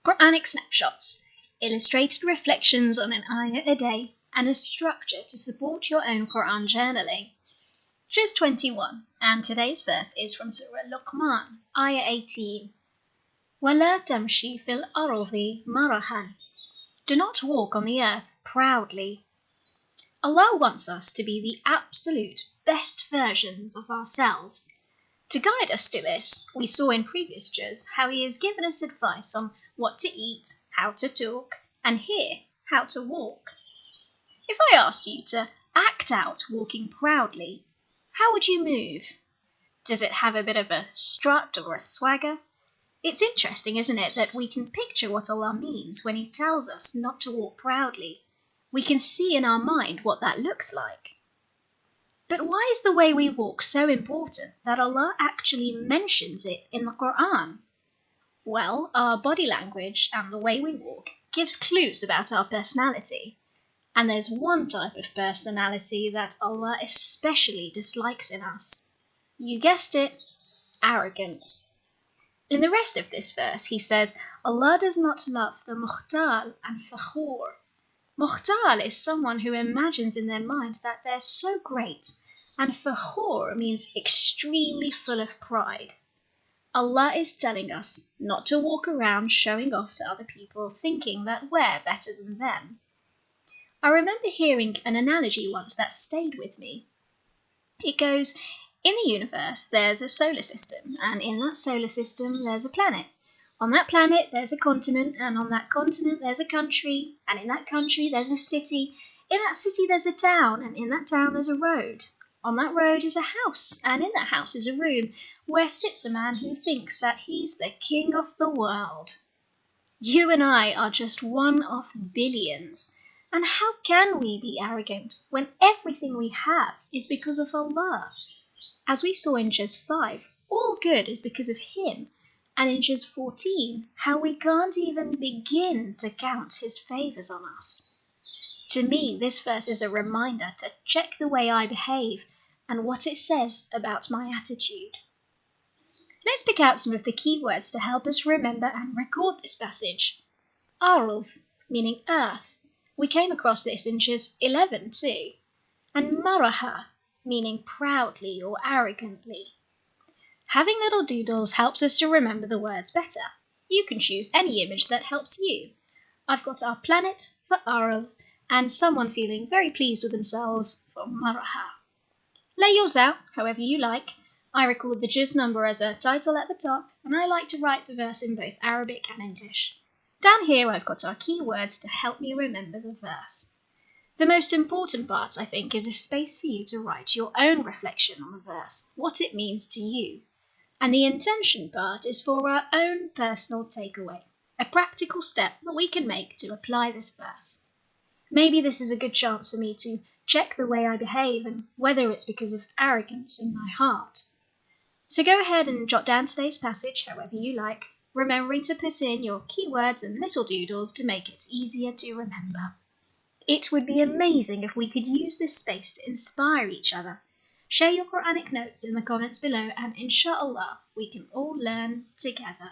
Quranic snapshots, illustrated reflections on an ayah a day, and a structure to support your own Quran journaling. Juz 21, and today's verse is from Surah Luqman, ayah 18. وَلَا تَمْشِي فِي الْأَرْضِ مَرَحًا. Do not walk on the earth proudly. Allah wants us to be the absolute best versions of ourselves. To guide us to this, we saw in previous juz how He has given us advice on what to eat, how to talk, and here, how to walk. If I asked you to act out walking proudly, how would you move? Does it have a bit of a strut or a swagger? It's interesting, isn't it, that we can picture what Allah means when He tells us not to walk proudly. We can see in our mind what that looks like. But why is the way we walk so important that Allah actually mentions it in the Quran? Well, our body language and the way we walk gives clues about our personality. And there's one type of personality that Allah especially dislikes in us. You guessed it, arrogance. In the rest of this verse, He says, Allah does not love the mukhtal and fakhur. Mukhtal is someone who imagines in their mind that they're so great, and fakhur means extremely full of pride. Allah is telling us not to walk around showing off to other people thinking that we're better than them. I remember hearing an analogy once that stayed with me. It goes, in the universe there's a solar system, and in that solar system there's a planet. On that planet there's a continent, and on that continent there's a country, and in that country there's a city. In that city there's a town, and in that town there's a road. On that road is a house, and in that house is a room where sits a man who thinks that he's the king of the world. You and I are just one of billions. And how can we be arrogant when everything we have is because of Allah? As we saw in Juz 5, all good is because of Him, and in Juz 14, how we can't even begin to count His favours on us. To me, this verse is a reminder to check the way I behave and what it says about my attitude. Let's pick out some of the key words to help us remember and record this passage. Arth, meaning earth. We came across this in Juz 11 too. And maraha, meaning proudly or arrogantly. Having little doodles helps us to remember the words better. You can choose any image that helps you. I've got our planet for Arth, and someone feeling very pleased with themselves for maraha. Lay yours out however you like. I record the juz number as a title at the top, and I like to write the verse in both Arabic and English. Down here I've got our key words to help me remember the verse. The most important part, I think, is a space for you to write your own reflection on the verse, what it means to you. And the intention part is for our own personal takeaway, a practical step that we can make to apply this verse. Maybe this is a good chance for me to check the way I behave and whether it's because of arrogance in my heart. So go ahead and jot down today's passage however you like, remembering to put in your keywords and little doodles to make it easier to remember. It would be amazing if we could use this space to inspire each other. Share your Quranic notes in the comments below, and inshallah we can all learn together.